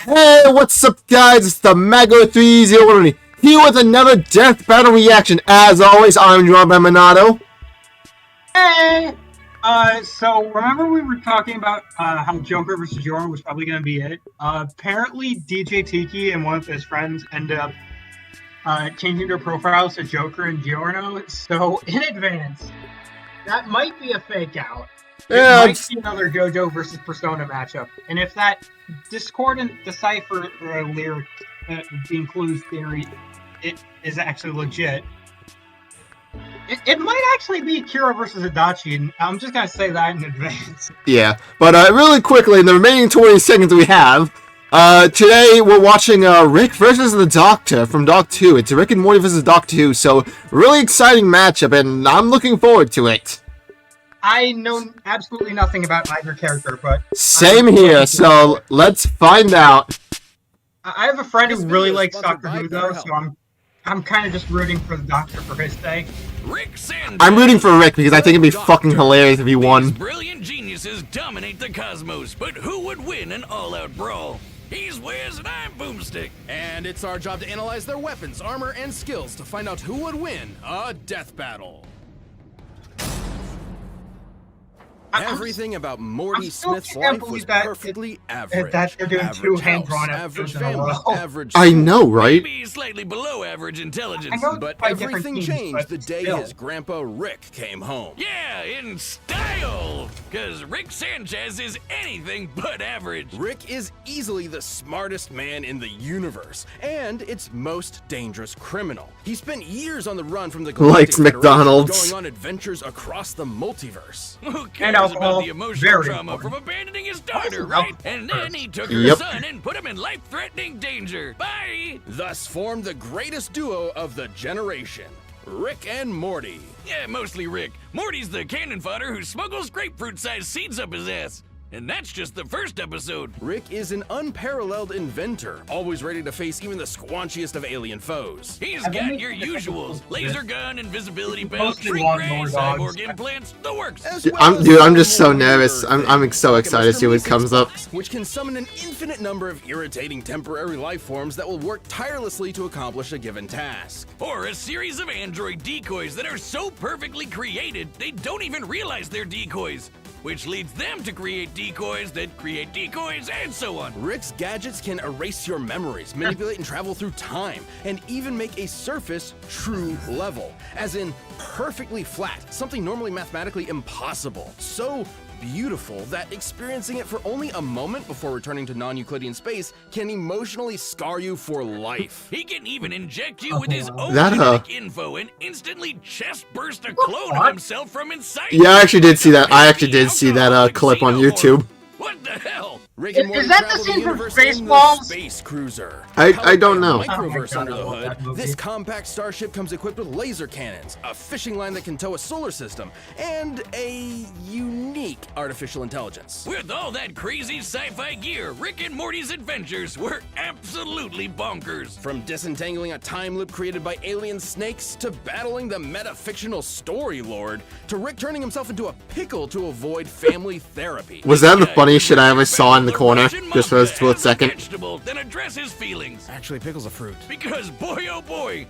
Hey, what's up, guys? It's the Mago3010 here with another Death Battle reaction. As always, I'm joined by Minato. Hey! So remember we were talking about how Joker versus Jordan was probably going to be it? Apparently DJ Tiki and one of his friends ended up changing their profiles to Joker and Giorno. So in advance, that might be a fake out. Yeah, It might be another JoJo versus Persona matchup. And if that discordant decipher lyric includes theory, it is actually legit. It might actually be Kira versus Adachi, and I'm just gonna say that in advance. Yeah, but really quickly, in the remaining 20 seconds we have, today we're watching Rick versus the Doctor from Doc 2. It's Rick and Morty versus Doc 2, so really exciting matchup, and I'm looking forward to it. I know absolutely nothing about either character, but... Same here, so let's find out. I have a friend who really likes Doctor Who, though, so I'm kind of just rooting for the Doctor for his sake. Rick Sanchez. I'm rooting for Rick because I think it'd be fucking hilarious if he won. These brilliant geniuses dominate the cosmos, but who would win an all-out brawl? He's Wiz and I'm Boomstick. And it's our job to analyze their weapons, armor, and skills to find out who would win a death battle. Everything about Morty Smith's life was perfectly average. That they're doing two hand-drawn average episodes in a family, row. average I know, right? Maybe slightly below average intelligence. I know But by everything different teams, changed but the day still. his grandpa Rick came home. Yeah, in style. Because Rick Sanchez is anything but average. Rick is easily the smartest man in the universe, and its most dangerous criminal. He spent years on the run from the Galactic Likes Federation, McDonald's. going on adventures across the multiverse. Who cares alcohol, about the emotional very trauma important. from abandoning his daughter, Also right? alcohol. And then he took her Yep. son and put him in life-threatening danger. Bye! Thus formed the greatest duo of the generation, Rick and Morty. Yeah, mostly Rick. Morty's the cannon fodder who smuggles grapefruit-sized seeds up his ass. And that's just the first episode. Rick is an unparalleled inventor, always ready to face even the squanchiest of alien foes. He's I've got only your seen a couple usuals. of Laser this. gun, invisibility belt, Mostly shrink lawnmower ray, dogs. cyborg implants, the works. As Dude, well I'm- as dude, I'm the just so more nervous. weirder I'm things, so like a excited to see what Mr. comes up. Box, which can summon an infinite number of irritating temporary life forms that will work tirelessly to accomplish a given task. Or a series of android decoys that are so perfectly created, they don't even realize they're decoys. Which leads them to create decoys that create decoys, and so on. Rick's gadgets can erase your memories, manipulate and travel through time, and even make a surface true level, as in perfectly flat, something normally mathematically impossible. So beautiful that experiencing it for only a moment before returning to non-Euclidean space can emotionally scar you for life. He can even inject you with his own That, genetic info and instantly chest burst a clone of himself from inside. Yeah, I actually did see that. I actually did see that clip on YouTube. What the hell? Rick and Is Morty that the travel scene from universe in the Spaceballs? Space Cruiser. I don't know. Microverse Oh my God, under I the love that hood. movie. This compact starship comes equipped with laser cannons, a fishing line that can tow a solar system, and a unique artificial intelligence. With all that crazy sci-fi gear, Rick and Morty's adventures were absolutely bonkers. From disentangling a time loop created by alien snakes to battling the metafictional story lord, to Rick turning himself into a pickle to avoid family therapy. Was that the funniest shit I ever saw in the corner? Just for a split second. Vegetable, then address his feelings. Actually, pickle's a fruit. Because boy oh boy,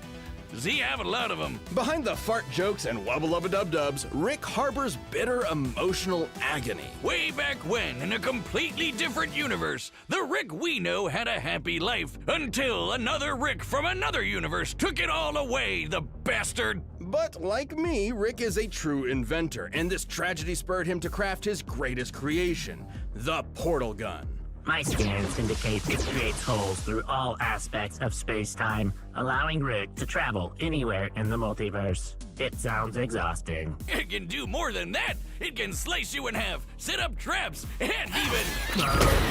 does he have a lot of them. Behind the fart jokes and wubba-lubba-dub-dubs, Rick harbors bitter emotional agony. Way back when, in a completely different universe, the Rick we know had a happy life until another Rick from another universe took it all away, the bastard. But like me, Rick is a true inventor, and this tragedy spurred him to craft his greatest creation, the portal gun. My scans indicate it creates holes through all aspects of space-time, allowing Rick to travel anywhere in the multiverse. It sounds exhausting. It can do more than that. It can slice you in half, set up traps, and even...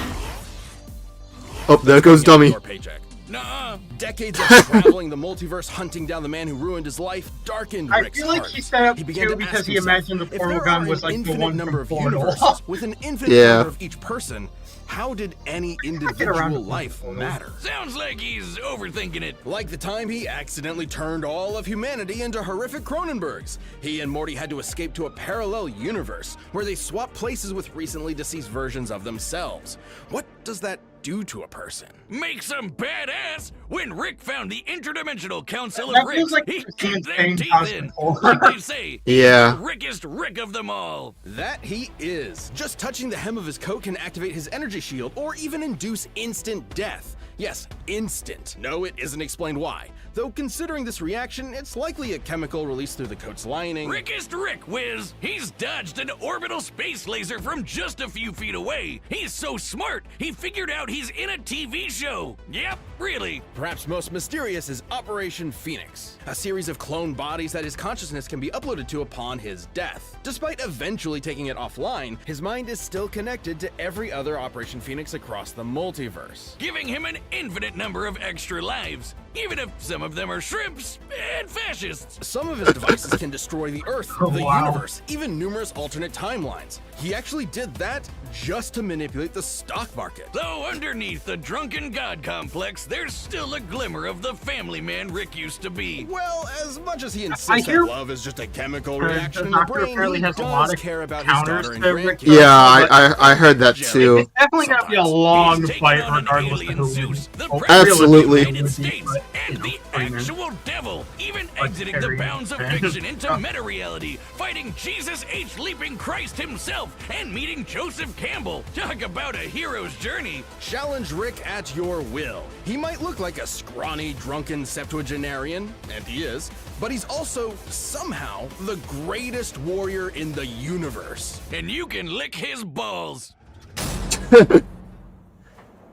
Oh, there goes Dummy. Your paycheck. Nuh-uh. Decades of traveling the multiverse, hunting down the man who ruined his life, darkened I Rick's feel like heart. he set up began two to because ask he himself, imagined the if portal there gun are was an like the infinite one number from of Portal. universes with an infinite Yeah. number of each person, how did any individual life matter? Sounds like he's overthinking it. Like the time he accidentally turned all of humanity into horrific Cronenbergs. He and Morty had to escape to a parallel universe where they swap places with recently deceased versions of themselves. What does that do to a person. Makes them badass. When Rick found the interdimensional council That of feels Ricks, like he Christine's kicked their saying teeth in. Cosmo. Like they say, Yeah. he's the rickest Rick of them all. That he is. Just touching the hem of his coat can activate his energy shield or even induce instant death. Yes, instant. No, it isn't explained why. Though considering this reaction, it's likely a chemical released through the coat's lining. Rickest Rick, Wiz! He's dodged an orbital space laser from just a few feet away. He's so smart, he figured out he's in a TV show. Yep, really. Perhaps most mysterious is Operation Phoenix, a series of clone bodies that his consciousness can be uploaded to upon his death. Despite eventually taking it offline, his mind is still connected to every other Operation Phoenix across the multiverse. Giving him an infinite number of extra lives, even if some of them are shrimps and fascists. Some of his devices can destroy the Earth, the Wow. universe, even numerous alternate timelines. He actually did that just to manipulate the stock market. Though underneath the drunken god complex, there's still a glimmer of the family man Rick used to be. Well, as much as he I insists hear- that love is just a chemical The reaction in the Doctor brain, apparently he has a lot does of care about his counters daughter and to Rick. grandkids. Yeah, I heard that too. It's definitely gonna be a long He's taken fight on an regardless of alien who Zeus, wins. the Oh, president Absolutely. of the United realistically, States, but, and the Freeman. actual devil, even Like exiting the Terry bounds of and- fiction into meta-reality, fighting Jesus H. Leaping Christ himself, and meeting Joseph Campbell. Talk about a hero's journey. Challenge Rick at your will. He might look like a scrawny, drunken septuagenarian, and he is, but he's also, somehow, the greatest warrior in the universe. And you can lick his balls.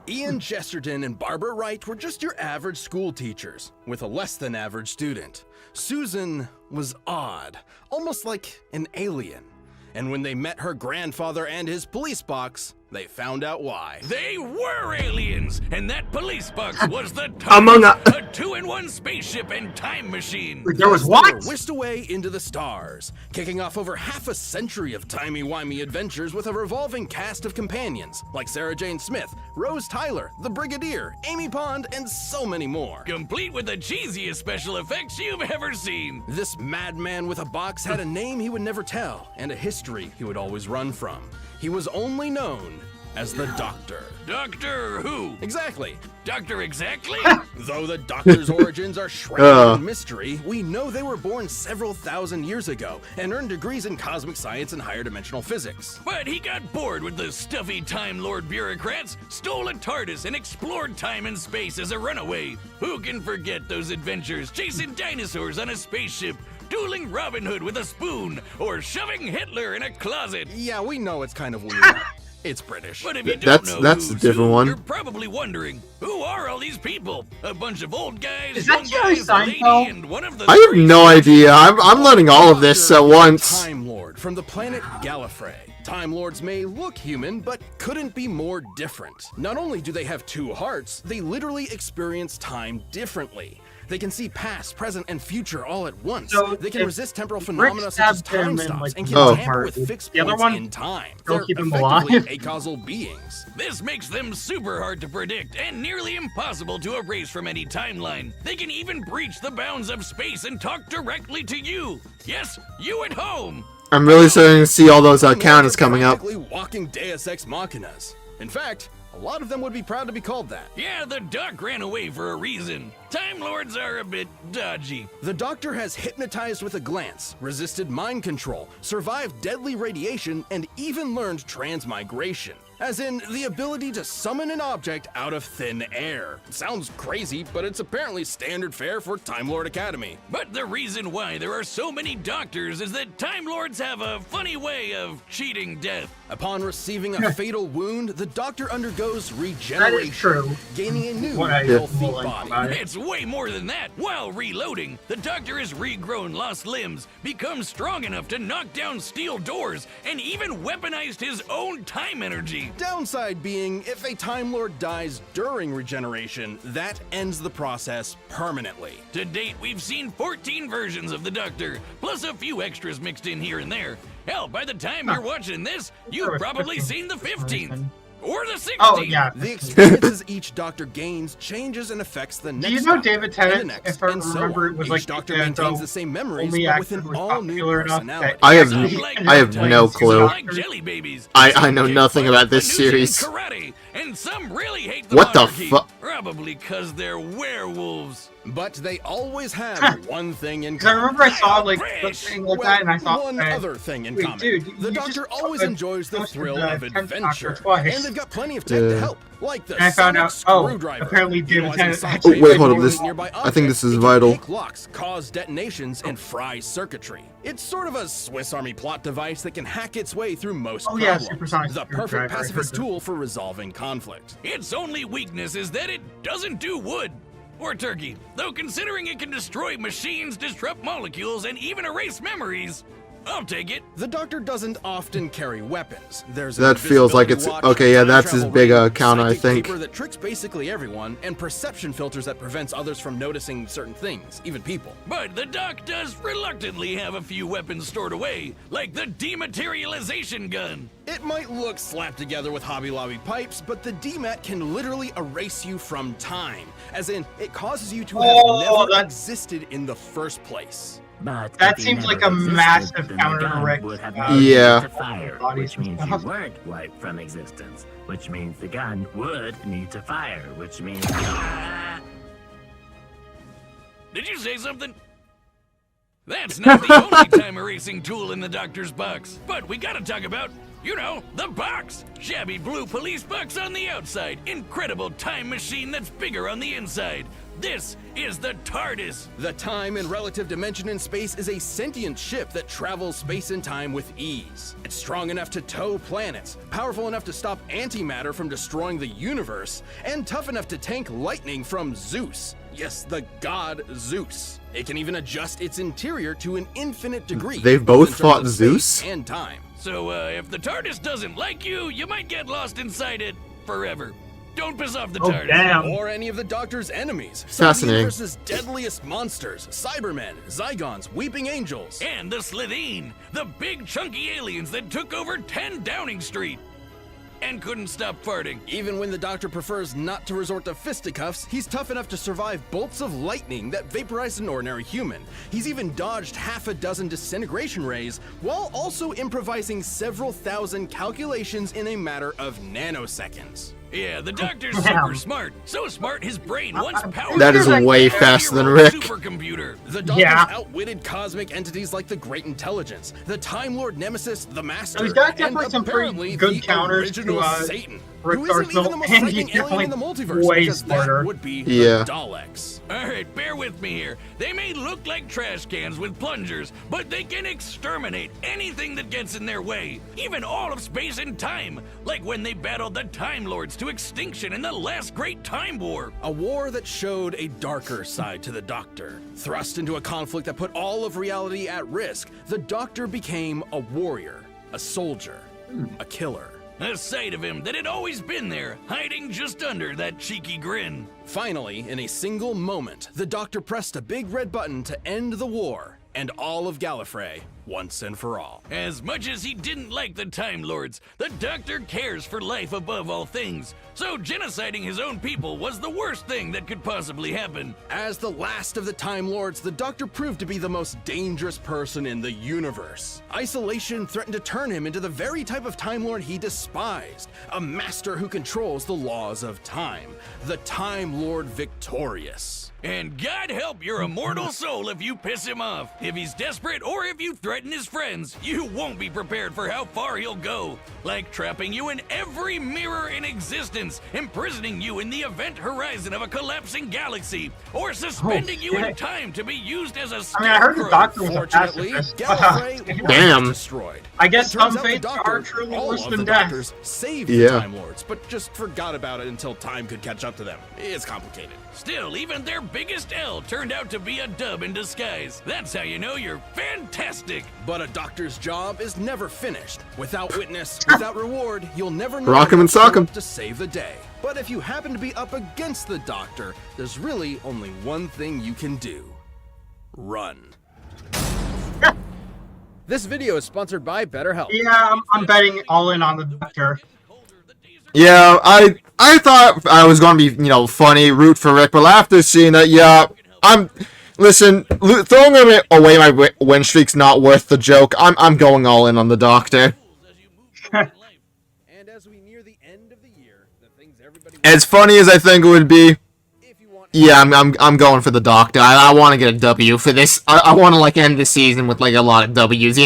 Ian Chesterton and Barbara Wright were just your average school teachers, with a less than average student. Susan was odd, almost like an alien. And when they met her grandfather and his police box, they found out why. They were aliens, and that police box was the Among a 2-in-1 spaceship and time machine. There was They what? were whisked away into the stars, kicking off over half a century of timey-wimey adventures with a revolving cast of companions, like Sarah Jane Smith, Rose Tyler, the Brigadier, Amy Pond, and so many more. Complete with the cheesiest special effects you've ever seen. This madman with a box had a name he would never tell, and a history he would always run from. He was only known as the Doctor. Doctor Who? Exactly. Doctor Exactly? Though the Doctor's origins are shrouded in mystery, we know they were born several thousand years ago and earned degrees in cosmic science and higher dimensional physics. But he got bored with the stuffy Time Lord bureaucrats, stole a TARDIS, and explored time and space as a runaway. Who can forget those adventures chasing dinosaurs on a spaceship, dueling Robin Hood with a spoon, or shoving Hitler in a closet? Yeah, we know it's kind of weird. It's British. But if you don't That's- know that's who's a different who, one. You're probably wondering, who are all these people? A bunch of old guys, Is that young Jerry guys, a lady, Seinfeld? and one of the I have three. no idea. I'm learning all of this at once. Time Lord from the planet Gallifrey. Time Lords may look human, but couldn't be more different. Not only do they have two hearts, they literally experience time differently. They can see past, present, and future all at once. So they can if resist temporal Rick phenomena such as stabbed him time and, stops like, and the can Oh. tamper with fixed The other points one in time. still They're keep him effectively alive. acausal beings. This makes them super hard to predict and nearly impossible to erase from any timeline. They can even breach the bounds of space and talk directly to you. Yes, you at home. I'm really starting to see all those Time Lords counters are coming up. practically walking Deus Ex Machinas. In fact, a lot of them would be proud to be called that. Yeah, the Doc ran away for a reason. Time Lords are a bit dodgy. The Doctor has hypnotized with a glance, resisted mind control, survived deadly radiation, and even learned transmigration. As in, the ability to summon an object out of thin air. Sounds crazy, but it's apparently standard fare for Time Lord Academy. But the reason why there are so many doctors is that Time Lords have a funny way of cheating death. Upon receiving a fatal wound, the Doctor undergoes regeneration, true. gaining a new, What I healthy like body. about it. It's way more than that. While reloading, the Doctor has regrown lost limbs, become strong enough to knock down steel doors, and even weaponized his own time energy. Downside being, if a Time Lord dies during regeneration, that ends the process permanently. To date, we've seen 14 versions of the Doctor, plus a few extras mixed in here and there. Hell, by the time you're watching this, you've There was probably 15 seen the 15th. Or the 60? Oh, yeah. The experiences each doctor gains changes and affects the next Do you know doctor, David and the Tennant? next, If I and so remember, on. it was Each like doctor the maintains the same memories, only but actor with an who was all-new popular enough personality. that I have he I have played no two clue. Like doctors. jelly babies. I know Some nothing kick about butt, this but Newton series. Karate, and some really hate the What the monarchy. fu- Probably because they're werewolves. But they always have one thing in 'Cause I common. remember I saw like Fresh. something like that, and I thought, one other thing in wait, common. dude, the you doctor just always enjoys the posted thrill the of 10th Doctor adventure. twice. And they've got plenty of tech to help, like the And I found sonic out, oh, screwdriver. apparently David Utilizing Tennant sonic actually Oh, wait, waves hold up, to this- nearby I think this is objects, it can vital. pick locks, cause detonations, and fry circuitry. It's sort of a Swiss Army plot device that can hack its way through most Oh, yeah, problems. supersonic The screwdriver, perfect I heard pacifist that. tool for resolving conflict. Its only weakness is that it doesn't do wood or turkey. Though considering it can destroy machines, disrupt molecules, and even erase memories, I'll take it. The Doctor doesn't often carry weapons. There's an That feels like invisibility it's- watch, okay, yeah, time that's his travel big, ring, count, I psychic think. paper that tricks basically everyone, and perception filters that prevents others from noticing certain things, even people. But the Doc does reluctantly have a few weapons stored away, like the dematerialization gun. It might look slapped together with Hobby Lobby pipes, but the DMAT can literally erase you from time. As in, it causes you to have Oh, never that- existed in the first place. But That if you seems never like a existed, massive then the counter to gun Rick, would have uh, needed Yeah. to fire, bodies which and means you stuff. weren't wiped from existence, which means the gun would need to fire, which means... Did you say something? That's not the only time erasing tool in the Doctor's box. But we gotta talk about, you know, the box. Shabby blue police box on the outside. Incredible time machine that's bigger on the inside. This is the TARDIS. The time and relative dimension in space is a sentient ship that travels space and time with ease. It's strong enough to tow planets, powerful enough to stop antimatter from destroying the universe, and tough enough to tank lightning from Zeus. Yes, the god Zeus. It can even adjust its interior to an infinite degree. They've both in terms fought of space Zeus? and time. So, if the TARDIS doesn't like you, you might get lost inside it forever. Don't piss off the Oh, TARDIS. damn. Or any of the Doctor's enemies. Some of the Fascinating. universe's deadliest monsters, Cybermen, Zygons, Weeping Angels. And the Slitheen, the big chunky aliens that took over 10 Downing Street and couldn't stop farting. Even when the Doctor prefers not to resort to fisticuffs, he's tough enough to survive bolts of lightning that vaporize an ordinary human. He's even dodged half a dozen disintegration rays, while also improvising several thousand calculations in a matter of nanoseconds. Yeah, the Doctor's Damn. super smart. So smart, his brain once powered That is a way 4-year-old faster than Rick. supercomputer. The Doctor's Yeah. outwitted cosmic entities like the Great Intelligence, the Time Lord Nemesis, the Master, He's got and definitely some pretty apparently good the counters original to, Satan, Rick's who isn't arsenal, even the most and frightening he's alien in the multiverse, way because smarter. that would be Yeah. the Daleks. All right, bear with me here. They may look like trash cans with plungers, but they can exterminate anything that gets in their way, even all of space and time, like when they battled the Time Lords to extinction in the last Great Time War. A war that showed a darker side to the Doctor. Thrust into a conflict that put all of reality at risk, the Doctor became a warrior, a soldier, a killer. A side of him that had always been there, hiding just under that cheeky grin. Finally, in a single moment, the Doctor pressed a big red button to end the war and all of Gallifrey once and for all. As much as he didn't like the Time Lords, the Doctor cares for life above all things. So genociding his own people was the worst thing that could possibly happen. As the last of the Time Lords, the Doctor proved to be the most dangerous person in the universe. Isolation threatened to turn him into the very type of Time Lord he despised, a master who controls the laws of time, the Time Lord victorious. And God help your immortal soul if you piss him off. If he's desperate or if you threaten his friends, you won't be prepared for how far he'll go. Like trapping you in every mirror in existence, imprisoning you in the event horizon of a collapsing galaxy, or suspending you in shit. time to be used as a I mean, I heard the scarecrow. Doctor was a Fortunately, pacifist. Gallifrey Damn. was destroyed. I guess It turns some out the fates Doctor, are truly all worse of than the death. Doctors saved Yeah. the Time Lords, but just forgot about it until time could catch up to them. It's complicated. Still, even their biggest L turned out to be a dub in disguise. That's how you know you're fantastic. But a Doctor's job is never finished. Without witness, without reward, you'll never know Rock 'em and what's sock 'em. to save the day. But if you happen to be up against the Doctor, there's really only one thing you can do. Run. This video is sponsored by BetterHelp. Yeah, I'm betting all in on the Doctor. Yeah, I thought I was gonna be, funny, root for Rick, but after seeing that, yeah, listen, throwing away my win streak's not worth the joke. I'm going all in on the Doctor. And as we near the end of the year, the things everybody As funny as I think it would be, yeah, I'm going for the Doctor. I want to get a W for this. I want to like end the season with like a lot of W's.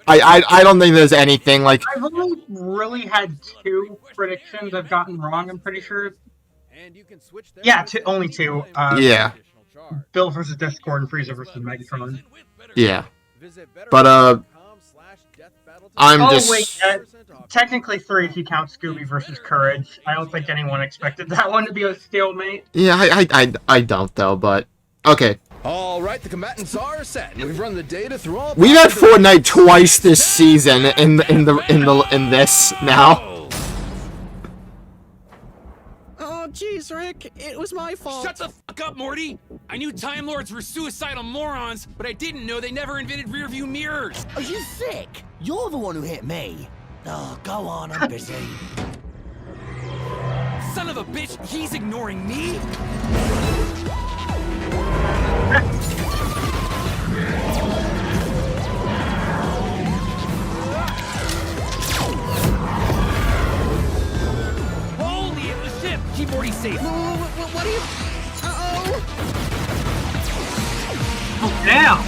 I don't think there's anything like. I've only really had 2 predictions I've gotten wrong. I'm pretty sure. and you can switch them Yeah, with only 2. Yeah. additional charge. Bill versus Discord and Frieza versus Megatron. Yeah, Visit but betterment.com/deathbattletime. I'm Oh just. wait, technically 3 if you count Scooby versus Courage. I don't think anyone expected that one to be a stalemate. Yeah, I don't though, but okay. All right, the combatants are set. We've run the data through all. We've had possible- Fortnite twice this season in this now. Oh, jeez, Rick. It was my fault. Shut the fuck up, Morty! I knew Time Lords were suicidal morons, but I didn't know they never invented rearview mirrors! Are you sick? You're the one who hit me. Oh, go on, I'm busy. Son of a bitch, he's ignoring me? Holy, it was ship! Keep Morty safe. What are you... Uh-oh. Oh damn!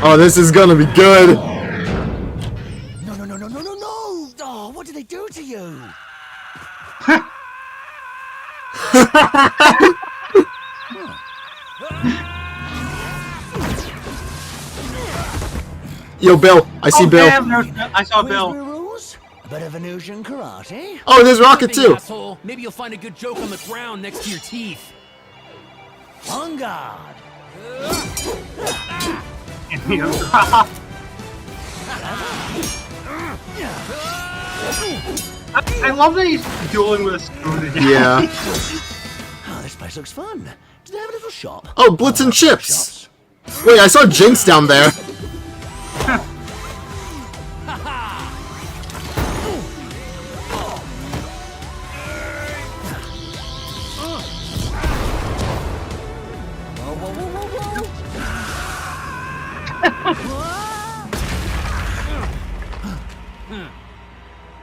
Oh, this is gonna be good. No. Oh, what did they do to you? Yo, Bill, I see Oh Bill. damn! I saw Bill. Rules? A bit of Venusian karate? Oh, there's Rocket Thing, too. asshole. Maybe you'll find a good joke on the ground next to your teeth. On guard. I love that he's dueling with a spoon again. Yeah. Oh, this place looks fun. Do they have a little shop? Oh, Blitz and Chips. Shops. Wait, I saw Jinx down there.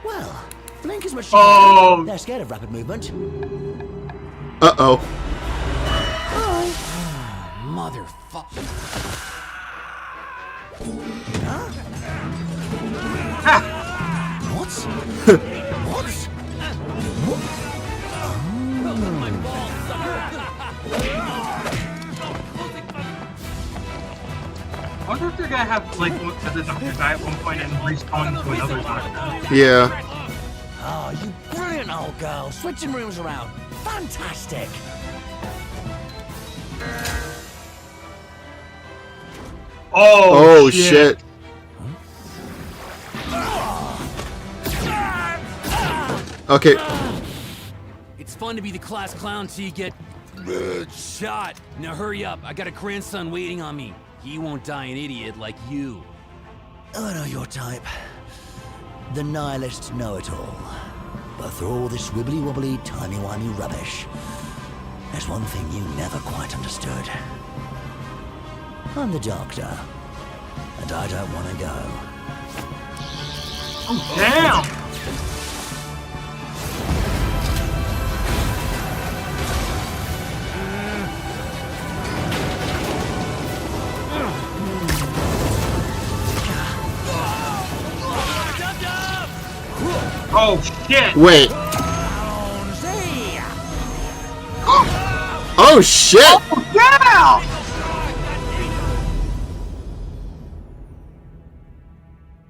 Well, Blink is much. Oh. They're scared of rapid movement. Uh-oh. Motherfucker. What? What? I wonder if they're gonna have like looked at the Doctor guy at one point and respawn to another Doctor. Yeah. Oh, you brilliant old girl. Switching rooms around. Fantastic. Oh, shit. Okay. It's fun to be the class clown till you get shot. Now hurry up. I got a grandson waiting on me. He won't die an idiot like you. I know your type. The nihilist know-it-all. But through all this wibbly-wobbly, timey-wimey rubbish, there's one thing you never quite understood. I'm the Doctor, and I don't want to go. Oh damn! Oh shit! Wait. Oh, shit! Oh yeah!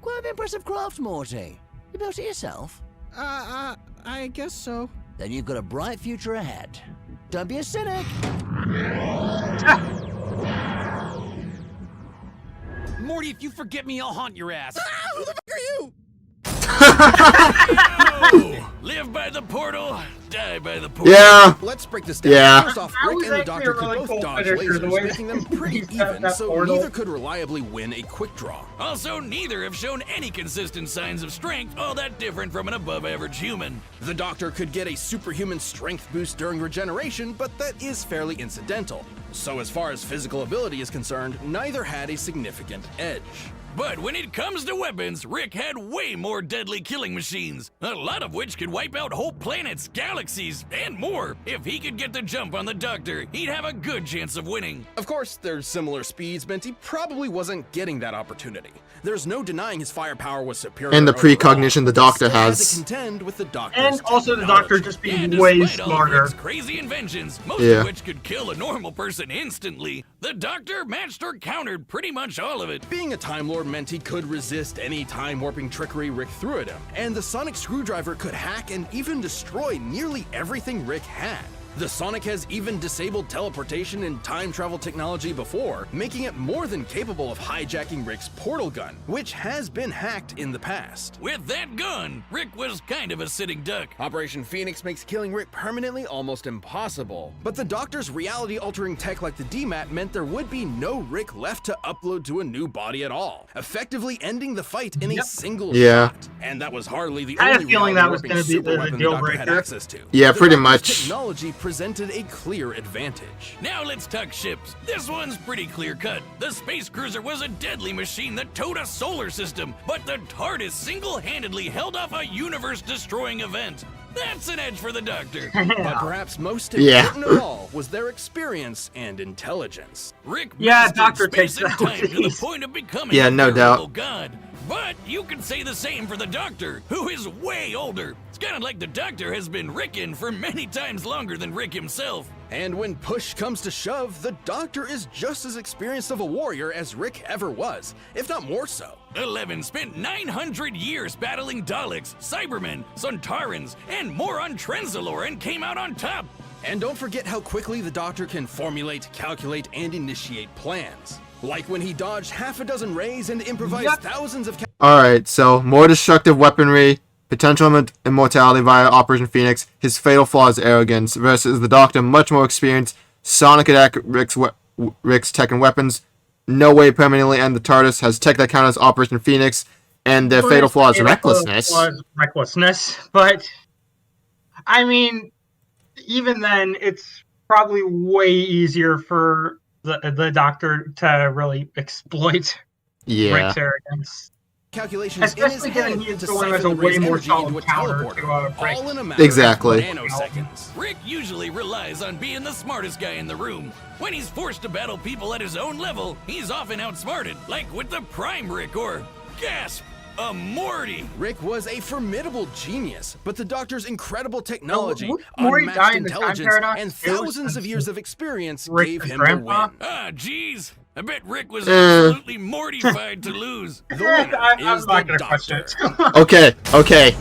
Quite an impressive craft, Morty. You built it yourself? I guess so. Then you've got a bright future ahead. Don't be a cynic. Morty, if you forget me, I'll haunt your ass. Who the fuck are you? Live by the portal, die by the point. Yeah. Let's break this down. Yeah. First off, That Rick was and the actually Doctor a really could both cool dodge finisher, the way lasers, making them pretty even, that so portal. neither could reliably win a quick draw. Also, neither have shown any consistent signs of strength all that different from an above-average human. The Doctor could get a superhuman strength boost during regeneration, but that is fairly incidental. So as far as physical ability is concerned, neither had a significant edge. But when it comes to weapons, Rick had way more deadly killing machines, a lot of which could wipe out whole planets, galaxies, and more. If he could get the jump on the Doctor, he'd have a good chance of winning. Of course, their similar speeds meant he probably wasn't getting that opportunity. There's no denying his firepower was superior. And the overall. precognition the Doctor Still had has. to contend with the Doctor's And also the technology. Doctor just being And way despite all of smarter. Rick's crazy inventions, most Yeah. of which could kill a normal person instantly, the Doctor matched or countered pretty much all of it. Being a Time Lord meant he could resist any time-warping trickery Rick threw at him, and the sonic screwdriver could hack and even destroy nearly everything Rick had. The Sonic has even disabled teleportation and time travel technology before, making it more than capable of hijacking Rick's portal gun, which has been hacked in the past. With that gun, Rick was kind of a sitting duck. Operation Phoenix makes killing Rick permanently almost impossible, but the Doctor's reality-altering tech like the DMAT meant there would be no Rick left to upload to a new body at all, effectively ending the fight in a single Yeah. shot. And that was hardly the I had a only feeling that was reality-warping gonna be the superweapon deal the Doctor had breaker. access to. Yeah, The pretty Doctor's much. Technology presented a clear advantage. Now let's talk ships. This one's pretty clear-cut. The space cruiser was a deadly machine that towed a solar system, but the TARDIS single-handedly held off a universe-destroying event. That's an edge for the Doctor. But perhaps most Yeah. important of all was their experience and intelligence. Rick Yeah, mastered Doctor space takes and that time to the piece. point of becoming Yeah, a no veritable doubt. god. But you can say the same for the Doctor, who is way older. It's kind of like the Doctor has been Rickin' for many times longer than Rick himself. And when push comes to shove, the Doctor is just as experienced of a warrior as Rick ever was, if not more so. 11 spent 900 years battling Daleks, Cybermen, Sontarans, and more on Trenzalore and came out on top. And don't forget how quickly the Doctor can formulate, calculate, and initiate plans. Like when he dodged half a dozen rays and improvised thousands of Alright, so more destructive weaponry, potential immortality via Operation Phoenix, his fatal flaw is arrogance, versus the Doctor, much more experienced, sonic attack Rick's tech and weapons, no way permanently end the TARDIS, has tech that counters Operation Phoenix, and their fatal flaw is recklessness. Recklessness, but I mean, even then, it's probably way easier for the Doctor to really exploit Yeah. Rick's arrogance. calculations Especially in his given head he's to the one who has siphon a the way Ray's more energy solid into a counter teleporter, to Rick. all in a matter Exactly. of nanoseconds. Rick usually relies on being the smartest guy in the room. When he's forced to battle people at his own level, he's often outsmarted, like with the Prime Rick or, gasp, a Morty. Rick was a formidable genius, but the Doctor's incredible technology, would Morty die unmatched in the time intelligence, paradox and too, thousands of since years of experience Rick gave and him Grandpa? the win. Ah, jeez. I bet Rick was absolutely mortified to lose. The winner I'm is not the gonna question Doctor. it. Okay.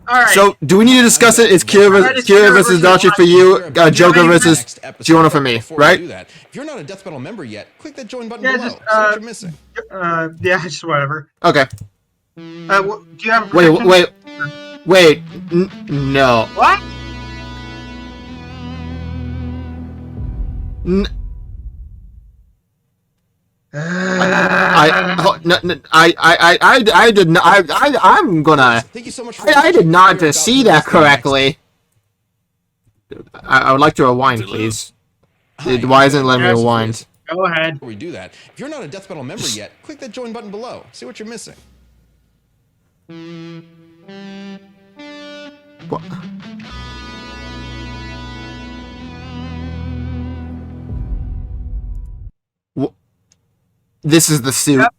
All right. So, do we need to discuss it? It's Kira versus Dachi for you, Joker versus Giorno for me, Before we right? do that, if you're not a Death Battle member yet, click that join button Yeah, below. just, See what you're missing. Yeah, just whatever. Okay. Do you have? a Wait, prediction? wait. No. What? I did not. I'm gonna. Thank you so much for I did watching. not We're see about that to discuss next. correctly. I would like to rewind, please. Why isn't it letting me Yes, rewind? Go ahead. Before we do that, if you're not a Death Battle member yet, click that join button below. See what you're missing. What? This is the suit. Yep.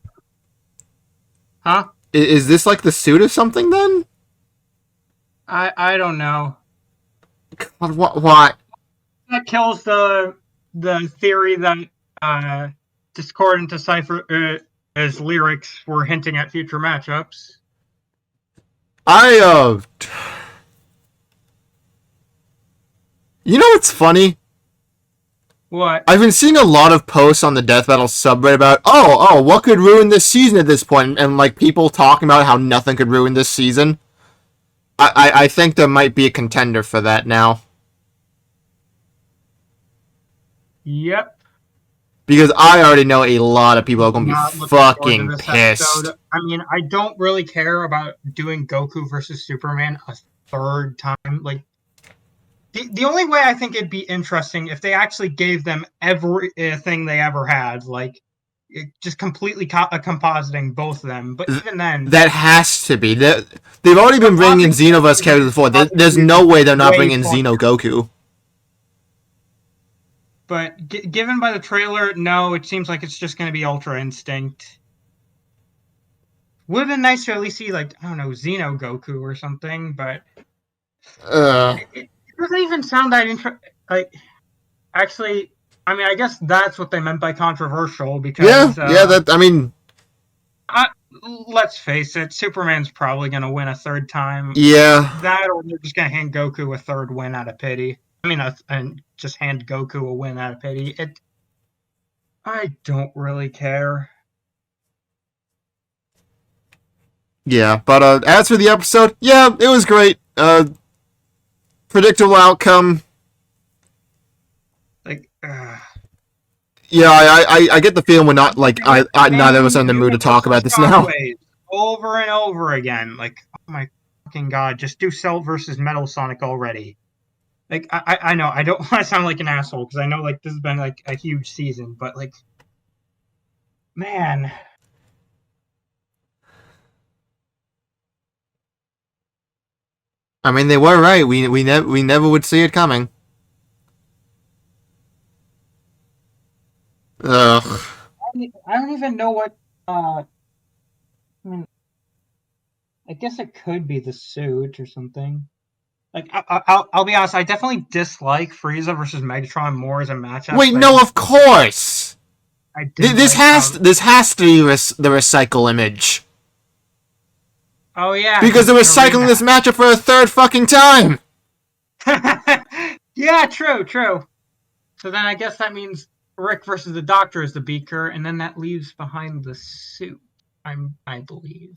Huh? Is this like the suit or something then? I don't know. God, what? That kills the theory that Discord and Decipher as lyrics were hinting at future matchups. You know what's funny? What? I've been seeing a lot of posts on the Death Battle subreddit about, what could ruin this season at this point? And like people talking about how nothing could ruin this season. I think there might be a contender for that now. Yep. Because I already know a lot of people are going to Not be looking forward to fucking this pissed. episode. I mean, I don't really care about doing Goku versus Superman a third time. Like, the only way I think it'd be interesting if they actually gave them everything they ever had, like, just completely compositing both of them. But even then, That has to be. They've already been bringing in Xenoverse characters before. There's no way they're not bringing in Xeno Goku. But given by the trailer, no, it seems like it's just going to be Ultra Instinct. Would have been nice to at least see, like, I don't know, Xeno Goku or something, but it doesn't even sound that interesting. Like, actually, I mean, I guess that's what they meant by controversial, because... let's face it, Superman's probably going to win a third time. Yeah. That, or they're just going to hand Goku a third win out of pity. I mean, and just hand Goku a win out of pity. I don't really care. Yeah, but as for the episode, yeah, it was great. Predictable outcome. Like, yeah, I get the feeling we're not, like, neither of us are in the mood to talk about this now. Over and over again. Like, oh my fucking god, just do Cell versus Metal Sonic already. Like, I know, I don't want to sound like an asshole, because I know, like, this has been, like, a huge season, but, like, man. I mean, they were right. We never would see it coming. Ugh. I don't even know what, I mean, I guess it could be the suit or something. Like, I'll be honest, I definitely dislike Frieza versus Megatron more as a matchup. Wait, no, of course! This has to be the recycle image. Oh, yeah. Because they're recycling this matchup for a third fucking time! Yeah, true. So then I guess that means Rick versus the Doctor is the beaker, and then that leaves behind the suit, I believe.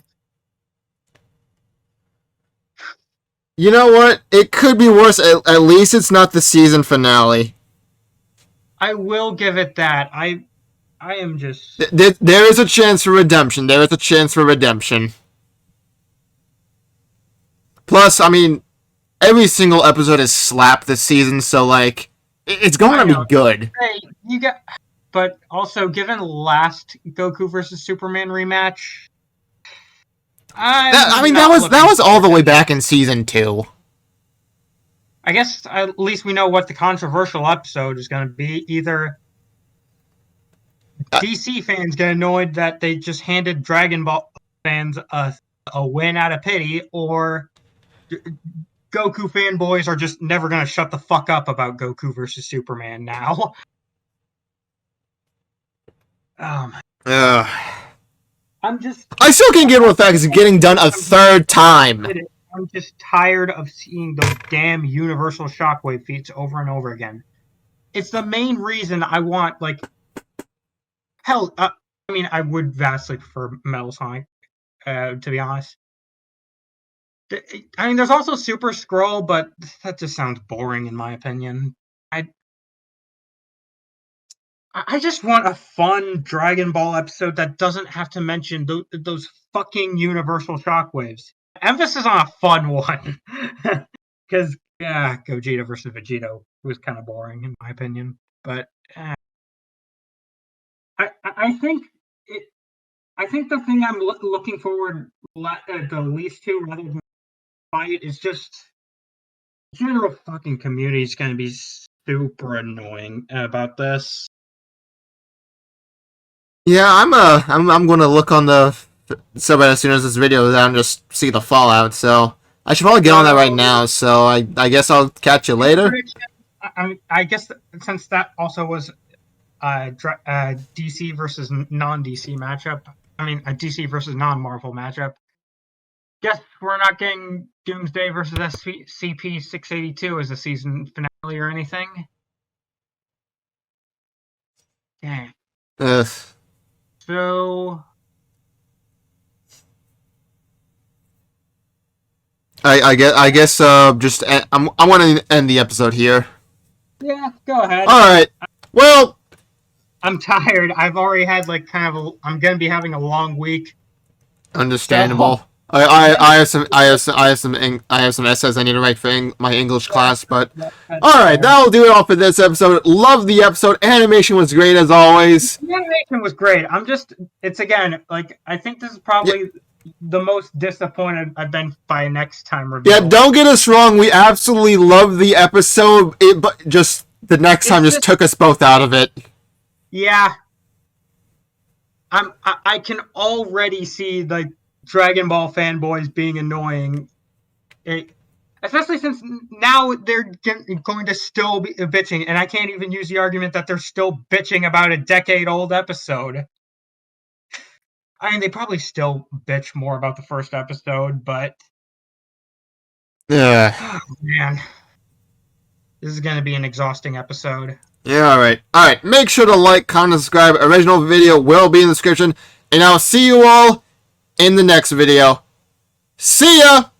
You know what? It could be worse. At least it's not the season finale. I will give it that. I am just... There is a chance for redemption. Plus, I mean, every single episode is slapped this season, so, like, it's going to be good. Hey, but also, given last Goku versus Superman rematch... that was all the way back in season 2. I guess at least we know what the controversial episode is going to be. Either DC fans get annoyed that they just handed Dragon Ball fans a win out of pity, or Goku fanboys are just never going to shut the fuck up about Goku versus Superman now. I still can't get over the fact it's getting done a third time. I'm just tired of seeing those damn universal shockwave feats over and over again. It's the main reason I want, like... Hell, I mean, I would vastly prefer Metal Sonic, to be honest. I mean, there's also Super Scroll, but that just sounds boring in my opinion. I just want a fun Dragon Ball episode that doesn't have to mention those fucking universal shockwaves. Emphasis on a fun one. Because, yeah, Gogeta versus Vegeta was kind of boring in my opinion. But I think the thing I'm looking forward the least to, rather than fight, is just general fucking community is going to be super annoying about this. Yeah, I'm gonna look on the subreddit as soon as this video is out and just see the fallout. So I should probably get on that right now. So I guess I'll catch you later. I guess since that also was DC versus non-DC matchup. I mean, a DC versus non-Marvel matchup. Guess we're not getting Doomsday versus SCP-682 as a season finale or anything. Dang. So I guess just I want to end the episode here. Yeah, go ahead. All right. Well, I'm tired. I've already had I'm gonna be having a long week. understandable. I have some essays I need to write for my English class, but alright, that'll do it all for this episode. Love the episode. Animation was great as always. The animation was great. It's again, I think this is probably the most disappointed I've been by a next time review. Yeah, don't get us wrong, we absolutely love the episode, but just the next time just took us both out of it. Yeah. I can already see Dragon Ball fanboys being annoying. Especially since now they're going to still be bitching, and I can't even use the argument that they're still bitching about a decade-old episode. I mean, they probably still bitch more about the first episode, but... Yeah. Oh, man. This is going to be an exhausting episode. Yeah, alright. Alright, make sure to like, comment, and subscribe. Original video will be in the description. And I'll see you all in the next video. See ya!